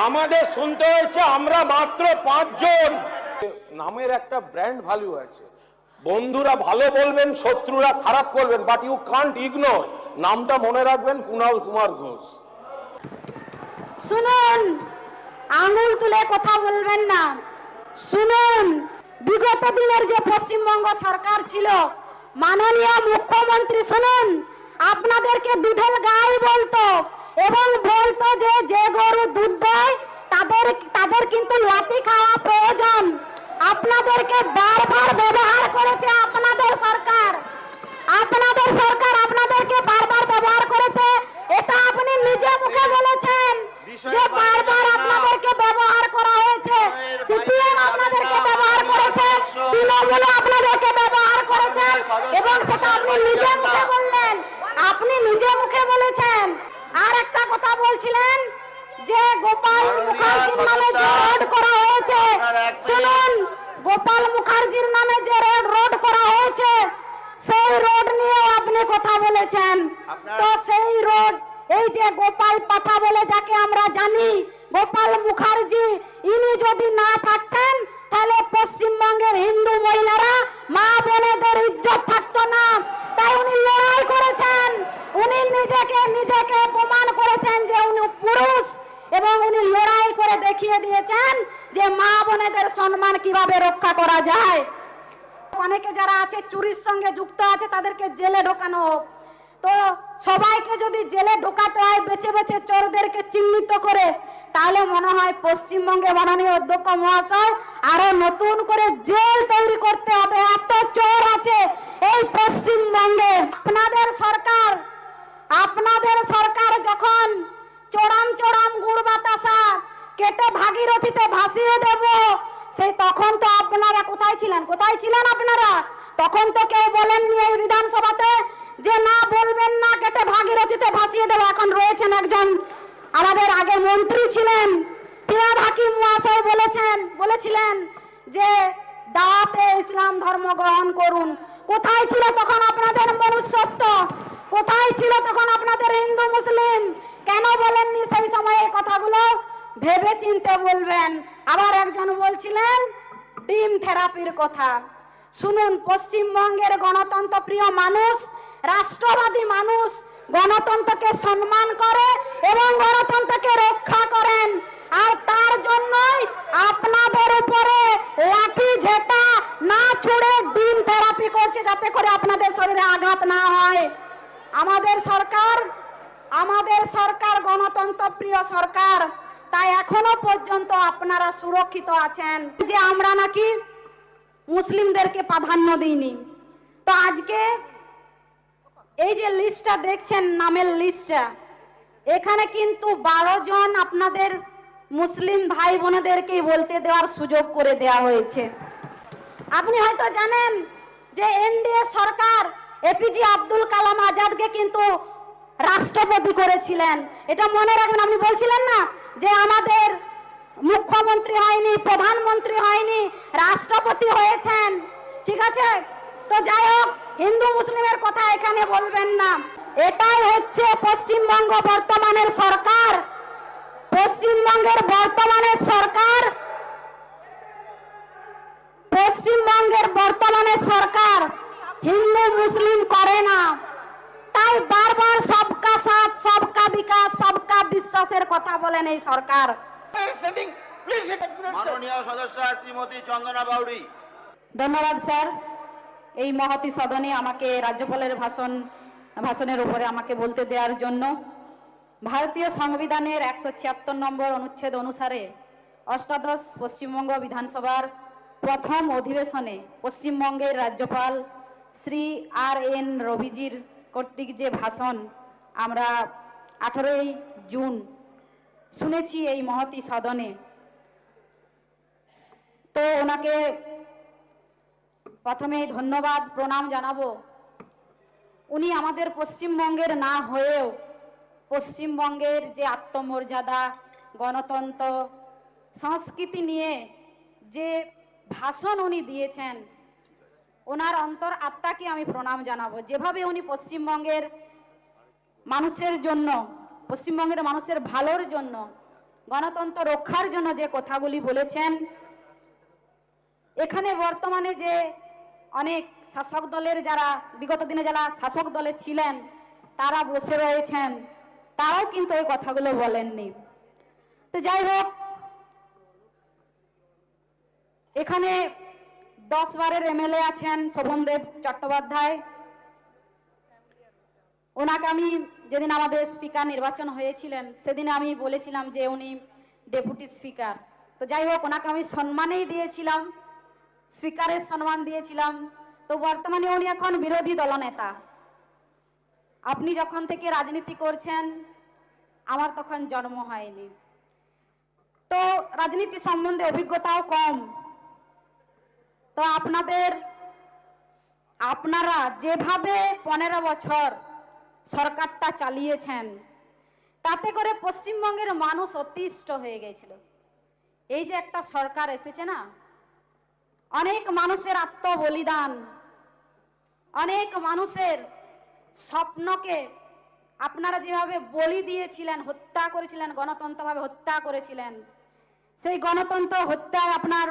আমাদের শুনতে হয়েছে আমরা মাত্র 5 জন। নামের একটা ব্র্যান্ড ভ্যালু আছে, বন্ধুরা ভালো বলবেন, শত্রুরা খারাপ করবেন, বাট ইউ কান্ট ইগনোর, নামটা মনে রাখবেন, কুণাল কুমার ঘোষ। শুনুন, আঙুল তুলে কথা বলবেন না। শুনুন, বিগত দিনের যে পশ্চিমবঙ্গ সরকার ছিল, মাননীয় মুখ্যমন্ত্রী শুনুন, আপনাদেরকে দুধের গাই বলতো এবং বলতো যে যে গরু দুধ দেয় তাদের কিন্তু লাঠি খাওয়া প্রয়োজন। আপনাদেরকে বারবার ব্যবহার করেছে আপনাদের সরকার, আপনাদেরকে বারবার ব্যবহার করেছে। এটা আপনি নিজে মুখে বলেছেন যে বারবার আপনাদেরকে ব্যবহার করা হয়েছে। সিপিএম আপনাদেরকে ব্যবহার করেছে, তৃণমূল আপনাদেরকে ব্যবহার করেছে, এবং সেটা আপনি নিজে মুখে বললেন, আপনি নিজে মুখে বলেছেন। আর একটা কথা বলছিলেন যে গোপাল মুখার্জির নামে যে রোড করা হয়েছে, শুনুন, গোপাল মুখার্জির নামে যে রোড করা হয়েছে, সেই রোড নিয়ে আপনি কথা বলেছেন। তো সেই রোড, এই যে গোপাল পাঠা বলে যাকে আমরা জানি, গোপাল মুখার্জি, ইনি যদি না থাকতেন তাহলে পশ্চিমবঙ্গের হিন্দু মহিলারা, মা বোনেদের ইজ্জত থাকতো না। তাই উনি লড়াই করেছেন, উনি নিজেকে প্রমাণ করেছেন যে উনি পুরুষ, এবং উনি লড়াই করে দেখিয়ে দিয়েছেন যে মা বোনেদের সম্মান কিভাবে রক্ষা করা যায়। অনেকে যারা আছে চুরির সঙ্গে যুক্ত আছে তাদেরকে জেলে ঢোকানো হোক। তো সবাইকে যদি জেলে ঢোকাতে হয় বেছে বেছে চোরদেরকে চিহ্নিত করে, তাহলে মনে হয় পশ্চিমবঙ্গে মাননীয় অধ্যক্ষ মহাশয় আরো নতুন করে জেল তৈরি করতে হবে। এত চোর আছে এই পশ্চিমবঙ্গে। আপনাদের সরকার যখন চোরাম গুড় বাতাসা কেটে ভাগীরথীতে ভাসিয়ে দেব, সেই তখন তো আপনারা কোথায় ছিলেন আপনারা? তখন তো কেউ বলেননি এই বিধানসভাতে যে না, বলবেন না, কেটে ভাগীরথীতে ভাসিয়ে দেব। এখন রয়েছেন একজন আমাদের আগে মন্ত্রী ছিলেন ফিরহাদ হাকিম মহাশয়, বলেছিলেন যে দাওয়াতে ইসলাম ধর্ম গ্রহণ করুন। কোথায় ছিল তখন আপনাদের মনুষ্যত্ব? কোথায় ছিল তখন আপনাদের হিন্দু মুসলিম? কেন বলেননি সেই সময় এই কথাগুলো? ভেবে চিনতে বলবেন। আবার একজন বলছিলেন ডিম থেরাপির কথা। শুনুন, পশ্চিমবঙ্গের গণতন্ত্র প্রিয় মানুষ, রাষ্ট্রবাদী মানুষ গণতন্ত্রকে সম্মান করে এবং গণতন্ত্রকে রক্ষা করেন। আর তার জন্যই আপনাদের উপরে লাঠি ঝেঁটা না ছুড়ে ডিম থেরাপি করছে, যাতে করে আপনাদের শরীরে আঘাত না হয়। আমাদের সরকার গণতন্ত্র প্রিয় সরকার, তাই এখনো পর্যন্ত আপনারা সুরক্ষিত আছেন। যে আমরা নাকি মুসলিমদেরকে প্রাধান্য দিইনি। তো আজকে এই যে লিস্টটা দেখছেন, নামের লিস্টটা, এখানে কিন্তু 12 জন আপনাদের মুসলিম ভাই বোনেদেরকে বলতে দেওয়ার সুযোগ করে দেওয়া হয়েছে। আপনি হয়তো জানেন যে এনডিএ সরকার এপিজে আব্দুল কালাম আজাদকে কিন্তু রাষ্ট্রপতি করেছিলেন। এটা মনে রাখবেন। আপনি বলছিলেন না যে আমাদের মুখ্যমন্ত্রী হয়নি, প্রধানমন্ত্রী হয়নি, রাষ্ট্রপতি হয়েছেন, ঠিক আছে? তো যাই হোক, হিন্দু মুসলিমের কথা এখানে বলবেন না। এটাই হচ্ছে পশ্চিমবঙ্গ বর্তমানের সরকার। পশ্চিমবঙ্গের বর্তমানের সরকার হিন্দু মুসলিম করে না। তাই বারবার সবকা সাথ, সবকা বিকাশ, সবকা বিশ্বাসের কথা বলেন এই সরকার। মাননীয় সদস্য শ্রীমতী চন্দনা বাউরি। ধন্যবাদ স্যার, এই মহতি সদনে আমাকে রাজ্যপালের ভাষণের উপরে আমাকে বলতে দেওয়ার জন্য। ভারতীয় সংবিধানের 176 নম্বর অনুচ্ছেদ অনুসারে অষ্টাদশ পশ্চিমবঙ্গ বিধানসভার প্রথম অধিবেশনে পশ্চিমবঙ্গের রাজ্যপাল শ্রী RN রবিজির কর্তৃক যে ভাষণ আমরা 18ই জুন শুনেছি এই মহতি সদনে, তো ওনাকে প্রথমেই ধন্যবাদ প্রণাম জানাবো। উনি আমাদের পশ্চিমবঙ্গের না হয়েও পশ্চিমবঙ্গের যে আত্মমর্যাদা, গণতন্ত্র, সংস্কৃতি নিয়ে যে ভাষণ উনি দিয়েছেন, ওনার অন্তর আত্মাকে আমি প্রণাম জানাবো। যেভাবে উনি পশ্চিমবঙ্গের মানুষের জন্য, পশ্চিমবঙ্গের মানুষের ভালোর জন্য গণতন্ত্র রক্ষার জন্য যে কথাগুলি বলেছেন, এখানে বর্তমানে যে অনেক শাসক দলের যারা বিগত দিনে যারা শাসক দলে ছিলেন তারা বসে রয়েছেন, তারাও কিন্তু এই কথাগুলো বলেননি। তো যাই হোক, এখানে 10 বারের এমএলএ আছেন শোভনদেব চট্টোপাধ্যায়। ওনাকে আমি যেদিন আমাদের স্পিকার নির্বাচন হয়েছিলেন সেদিন আমি বলেছিলাম যে উনি ডেপুটি স্পিকার। তো যাই হোক, ওনাকে আমি সম্মানেই দিয়েছিলাম, স্পিকারের সম্মান দিয়েছিলাম। তো বর্তমানে উনি এখন বিরোধী দলনেতা। আপনি যখন থেকে রাজনীতি করছেন আমার তখন জন্ম হয়নি, তো রাজনীতি সম্বন্ধে অভিজ্ঞতাও কম। তো আপনারা যেভাবে 15 বছর সরকারটা চালিয়েছেন তাতে করে পশ্চিমবঙ্গের মানুষ অতিষ্ঠ হয়ে গেছিল। এই যে একটা সরকার এসেছে না, অনেক মানুষের আত্মবলিদান, অনেক মানুষের স্বপ্নকে আপনারা যেভাবে বলি দিয়েছিলেন, হত্যা করেছিলেন, গণতন্ত্রভাবে হত্যা করেছিলেন, সেই গণতন্ত্র হত্যায় আপনার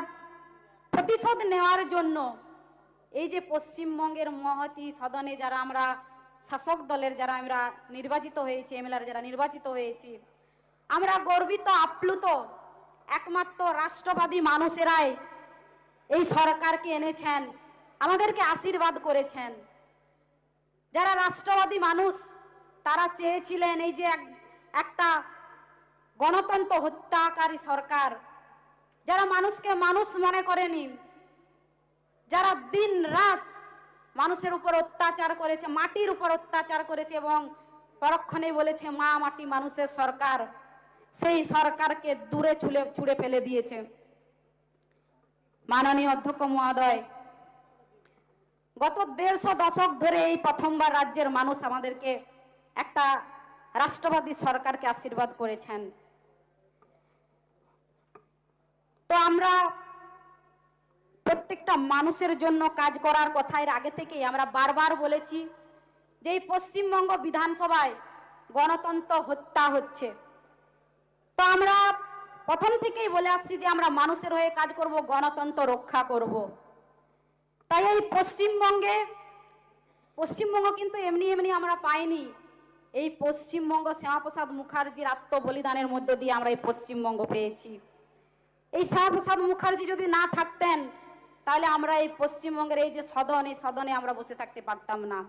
প্রতিশোধ নেওয়ার জন্য এই যে পশ্চিমবঙ্গের মহতী সদনে যারা আমরা শাসক দলের যারা আমরা নির্বাচিত হয়েছি, এমএলএ যারা নির্বাচিত হয়েছি, আমরা গর্বিত আপ্লুত। একমাত্র রাষ্ট্রবাদী মানুষেরাই এই সরকারকে এনেছেন, আমাদেরকে আশীর্বাদ করেছেন। যারা রাষ্ট্রবাদী মানুষ তারা চেয়েছিলেন এই যে একটা গণতন্ত্র হত্যাকারী সরকার, যারা মানুষকে মানুষ মনে করেনি, যারা দিন রাত মানুষের উপর অত্যাচার করেছে, মাটির উপর অত্যাচার করেছে এবং পরক্ষণেই বলেছে মা মাটি মানুষের সরকার, সেই সরকারকে দূরে ছুঁড়ে ফেলে দিয়েছে। মাননীয় অধ্যক্ষ মহোদয়, গত 150 দশক ধরে এই প্রথমবার রাজ্যের মানুষ আমাদেরকে একটা রাষ্ট্রবাদী সরকারকে আশীর্বাদ করেছেন। তো আমরা প্রত্যেকটা মানুষের জন্য কাজ করার কথা এর আগে থেকেই আমরা বারবার বলেছি যে এই পশ্চিমবঙ্গ বিধানসভায় গণতন্ত্র হত্যা হচ্ছে। তো আমরা প্রথম থেকেই বলে আসছি যে আমরা মানুষের হয়ে কাজ করব, গণতন্ত্র রক্ষা করব। তাই এই পশ্চিমবঙ্গ কিন্তু এমনি এমনি আমরা পাইনি। এই পশ্চিমবঙ্গ শ্যামাপ্রসাদ মুখার্জির আত্মবলিদানের মধ্য দিয়ে আমরা এই পশ্চিমবঙ্গ পেয়েছি। এই শ্যামাপ্রসাদ মুখার্জি যদি না থাকতেন তাহলে আমরা এই পশ্চিমবঙ্গের এই যে সদন, এই সদনে আমরা বসে থাকতে পারতাম না।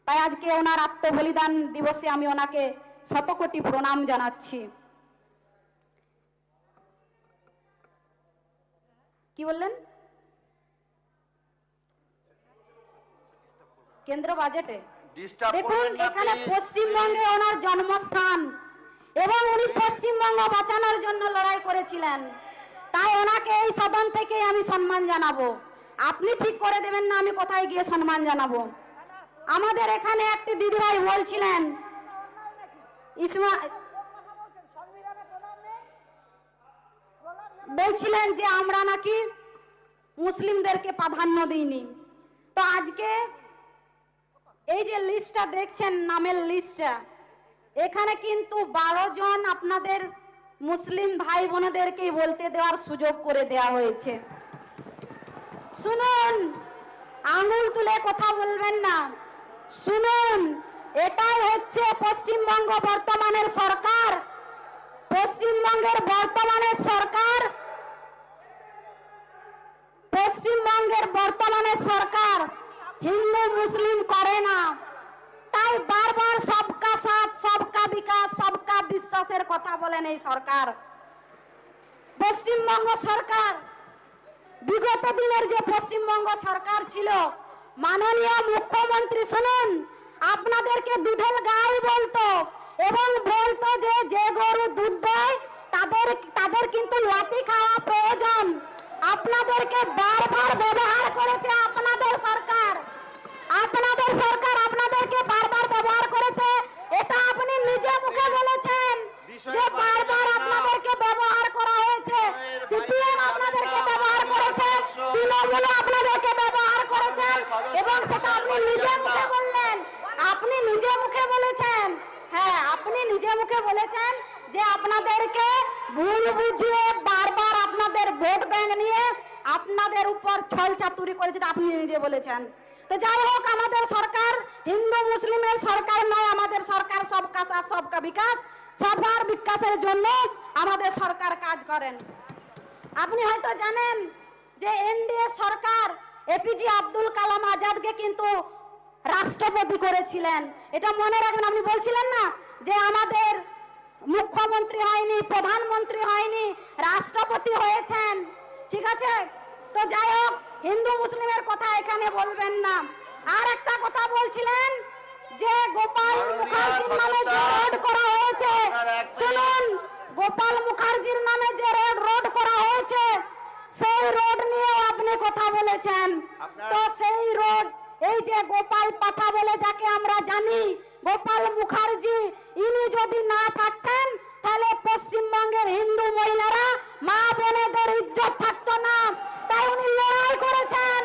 তাই আজকে ওনার আত্মবলিদান দিবসে আমি ওনাকে শতকোটি প্রণাম জানাচ্ছি। কি বললেন? কেন্দ্র বাজেটে দেখুন, এখানে পশ্চিমবঙ্গে ওনার জন্মস্থান এবং উনি পশ্চিমবঙ্গ বাঁচানোর জন্য লড়াই করেছিলেন। তাই ওনাকে এই সদন থেকে আমি সম্মান জানাবো। আপনি ঠিক করে দেবেন না আমি কোথায় গিয়ে সম্মান জানাবো। আমাদের এখানে একটি দিদিভাই বলছিলেন বলছিলেন যে আমরা নাকি মুসলিমদেরকে প্রাধান্য দিইনি। তো আজকে এই যে লিস্টটা দেখছেন, নামের লিস্টটা, এখানে কিন্তু 12 জন আপনাদের মুসলিম ভাই বোনেদেরকেই বলতে দেওয়ার সুযোগ করে দেওয়া হয়েছে। শুনুন, আঙুল তুলে কথা বলবেন না, শুনুন, এটাই হচ্ছে পশ্চিমবঙ্গ বর্তমানের সরকার। পশ্চিমবঙ্গের বর্তমানের সরকার, পশ্চিমবঙ্গের বর্তমানের সরকার হিন্দু মুসলিম করে না। তাই বারবার সবকা সাথ, সবকা বিকাশ, সবকা বিশ্বাসের কথা বলেন এই সরকার। পশ্চিমবঙ্গ সরকার, বিগত দিনের যে পশ্চিমবঙ্গ সরকার ছিল, মাননীয় মুখ্যমন্ত্রী শুনুন, আপনাদেরকে দুধের গাই বলতো এবং বলতো যে যে গরু দুধ দেয় তাদের কিন্তু লাঠি খাওয়া প্রয়োজন। আপনাদেরকে বারবার ব্যবহার করেছে আপনাদের সরকার, আপনাদেরকে বারবার ব্যবহার করেছে। এটা আপনি নিজে মুখে বলেছেন যে বারবার আপনাদেরকে ব্যবহার করা হয়েছে। সিপিএম আপনাদেরকে ব্যবহার করেছে, তৃণমূল আপনাদেরকে ব্যবহার করেছে এবং সেটা আপনি নিজে মুখে বললেন। আপনি নিজে মুখে বলেছেন, হ্যাঁ আপনি নিজে মুখে বলেছেন যে আপনাদেরকে ভুল বুঝিয়ে বারবার আপনাদের ভোট ব্যাংক নিয়ে আপনাদের উপর ছল চাতুরি করে, যেটা আপনি নিজে বলেছেন। তো যাই হোক, আমাদের সরকার হিন্দু মুসলিমের সরকার নয়, আমাদের সরকার সবকা সাথ সবকা বিকাশ, সবার বিকাশের জন্য আমাদের সরকার কাজ করেন। আপনি হয়তো জানেন যে এনডিএ সরকার এপিজে আব্দুল কালাম আজাদকে কিন্তু রাষ্ট্রপতি করেছিলেন। এটা মনে রাখবেন। আপনি বলছিলেন না যে আমাদের মুখ্যমন্ত্রী হয়নি, প্রধানমন্ত্রী হয়নি, রাষ্ট্রপতি হয়েছেন, ঠিক আছে? তো যাই হোক, হিন্দু মুসলিমের কথা এখানে বলবেন না। আর একটা কথা বলছিলেন যে গোপাল মুখার্জির নামে যে রোড করা হয়েছে, শুনুন, গোপাল মুখার্জির নামে যে রোড করা হয়েছে সেই রোড নিয়ে আপনি কথা বলেছেন। তো সেই রোড, এই যে গোপাল পাঠা বলে যাকে আমরা জানি, গোপাল মুখার্জি, ইনি যদি না থাকতেন তাহলে পশ্চিমবঙ্গের হিন্দু মহিলারা, মা বোনেদের ইজ্জত থাকতো না। তাই উনি লড়াই করেছেন,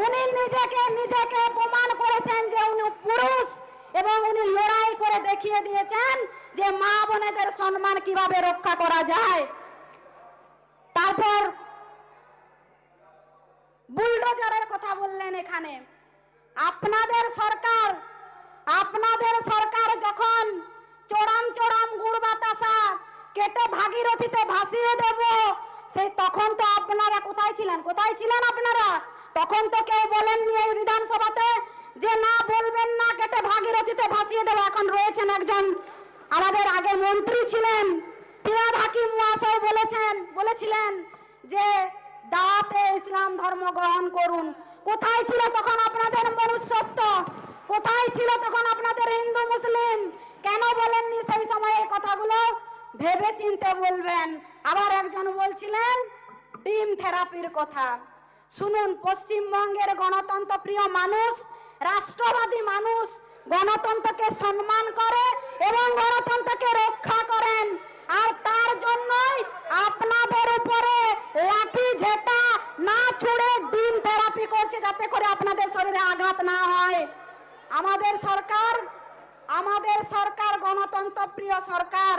উনি নিজেকে প্রমাণ করেছেন যে উনি পুরুষ, এবং উনি লড়াই করে দেখিয়ে দিয়েছেন যে মা বোনেদের সম্মান কিভাবে রক্ষা করা যায়। তারপর বুলডোজারের কথা বললেন এখানে। আপনাদের সরকার যখন চোরাম গুড় বাতাসা কেটে ভাগীরথীতে ভাসিয়ে দেব, সেই তখন তো আপনারা কোথায় ছিলেন আপনারা? তখন তো কেউ বলেননি এই বিধানসভাতে যে না, বলবেন না, কেটে ভাগীরথীতে ভাসিয়ে দেব। এখন রয়েছেন একজন আমাদের আগে মন্ত্রী ছিলেন ফিরহাদ হাকিম মহাশয়, বলেছিলেন যে দাওয়াতে ইসলাম ধর্ম গ্রহণ করুন। কোথায় ছিল তখন আপনাদের মনুষ্যত্ব? কোথায় ছিল তখন আপনাদের হিন্দু মুসলিম? কেন বলেননি সেই সময় এই কথাগুলো? ভেবে চিন্তে বলবেন। আবার একজন বলছিলেন ডিম থেরাপির কথা। শুনুন, পশ্চিমবঙ্গের গণতন্ত্র প্রিয় মানুষ, রাষ্ট্রবাদী মানুষ গণতন্ত্রকে সম্মান করে এবং গণতন্ত্রকে রক্ষা করেন। আর তার জন্যই আপনাদের উপরে লাঠি ঝেঁটা না ছুড়ে ডিম থেরাপি করছে, যাতে করে আপনাদের শরীরে আঘাত না হয়। আমাদের সরকার গণতন্ত্র প্রিয় সরকার,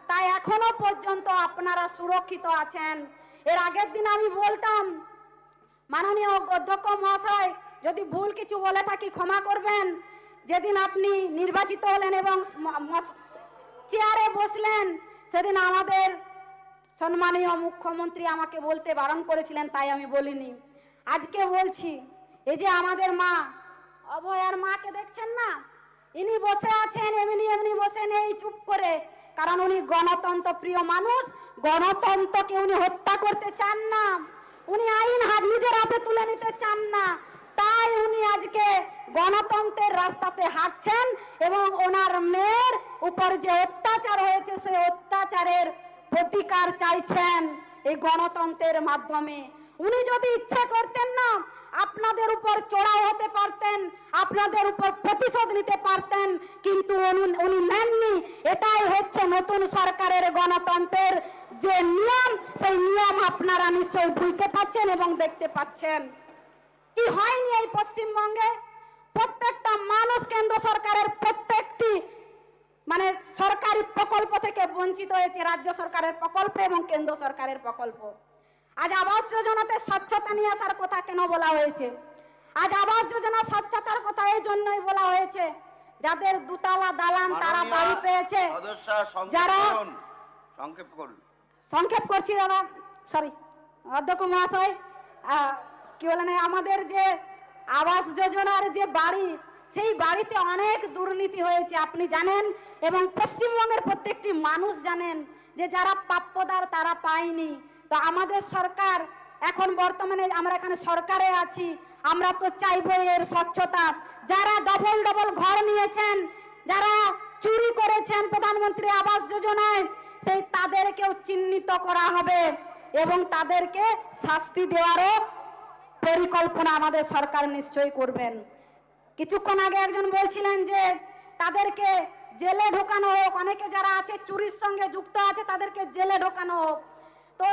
তাই এখনো পর্যন্ত আপনারা সুরক্ষিত আছেন। এর আগের দিন আমি বলতাম, মাননীয় অধ্যক্ষ মহাশয়, যদি ভুল কিছু বলে থাকি ক্ষমা করবেন। যেদিন আপনি নির্বাচিত হলেন এবং চেয়ারে বসলেন, সেদিন আমাদের সম্মানীয় মুখ্যমন্ত্রী আমাকে বলতে বারণ করেছিলেন, তাই আমি বলিনি। আজকে বলছি, এই যে আমাদের মা, অভয়ার মাকে দেখছেন না, ইনি বসে আছেন, এমনি বসে নেই চুপ করে, কারণ উনি গণতন্ত্র প্রিয় মানুষ। গণতন্ত্রকে উনি হত্যা করতে চান না, উনি আইন নিজের হাতে তুলে নিতে চান না। তাই উনি আজকে গণতন্ত্রের রাস্তাতে হাঁটছেন এবং ওনার মেয়ের উপর যে অত্যাচার হয়েছে সেই অত্যাচারের প্রতিকার চাইছেন এই গণতন্ত্রের মাধ্যমে। উনি যদি ইচ্ছে করতেন না, আপনাদের উপর চড়াও হতে পারতেন, আপনাদের উপর প্রতিশোধ নিতে পারতেন, কিন্তু উনি নেননি। এটাই হচ্ছে নতুন সরকারের গণতন্ত্রের যে নিয়ম, সেই নিয়ম আপনারা নিশ্চয়ই বুঝতে পাচ্ছেন এবং দেখতে পাচ্ছেন। কি হয়নি এই পশ্চিমবঙ্গে? প্রত্যেকটা মানুষ কেন্দ্র সরকারের প্রত্যেকটি সরকারি প্রকল্প থেকে বঞ্চিত হয়েছে, রাজ্য সরকারের প্রকল্প এবং কেন্দ্র সরকারের প্রকল্প। আজ আবাস যোজনাতে স্বচ্ছতা নিয়ে আসার কথা কেন বলা হয়েছে? আজ আবাস যোজনা স্বচ্ছতার কথা এই জন্যই বলা হয়েছে, যাদের দুতলা দালান তারা বাড়ি পেয়েছে। যারা সংক্ষেপ করছি দাদা, সরি অধ্যক্ষ মহাশয়, কি বলেন, আমাদের যে আবাস যোজনার যে বাড়ি, সেই বাড়িতে অনেক দুর্নীতি হয়েছে আপনি জানেন, এবং পশ্চিমবঙ্গের প্রত্যেকটি মানুষ জানেন যে যারা প্রাপ্যদার তারা পায়নি। তো আমাদের সরকার এখন বর্তমানে, আমরা এখানে সরকারে আছি, আমরা তো চাইবো এর স্বচ্ছতা। যারা ডবল ঘর নিয়েছেন, যারা চুরি করেছেন প্রধানমন্ত্রী আবাস যোজনায়, সেই তাদেরকেও চিহ্নিত করা হবে এবং তাদেরকে শাস্তি দেওয়ারও পরিকল্পনা আমাদের সরকার নিশ্চয়ই করবেন। কিছুক্ষণ আগে একজন বলছিলেন যে তাদেরকে জেলে ঢোকানো হোক, অনেকে যারা আছে চুরির সঙ্গে যুক্ত আছে তাদেরকে জেলে ঢোকানো হোক। তো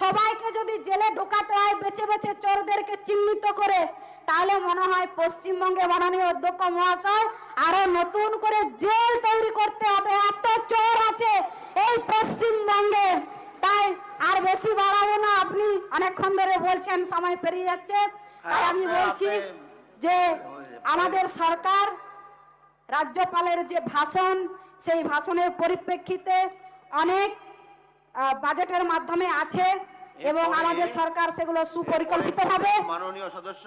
সবাইকে যদি জেলে ঢোকাতে হয়, বেছে বেছে চোরদেরকে চিহ্নিত করে, তাহলে মনে হয় পশ্চিমবঙ্গে মাননীয় অধ্যক্ষ মহাশয় আরো নতুন করে জেল তৈরি করতে হবে, এত চোর আছে এই পশ্চিমবঙ্গে। তাই আর বেশি বাড়াবো না, আপনি অনেকক্ষণ ধরে বলছেন, সময় পেরিয়ে যাচ্ছে। তাই আমি বলছি যে আমাদের সরকার রাজ্যপালের যে ভাষণ, সেই ভাষণের পরিপ্রেক্ষিতে অনেক বাজেটের মাধ্যমে আছে এবং আমাদের সরকার সেগুলো সুপরিকল্পিতভাবে। মাননীয় সদস্য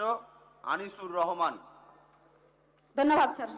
আনিসুর রহমান। ধন্যবাদ স্যার।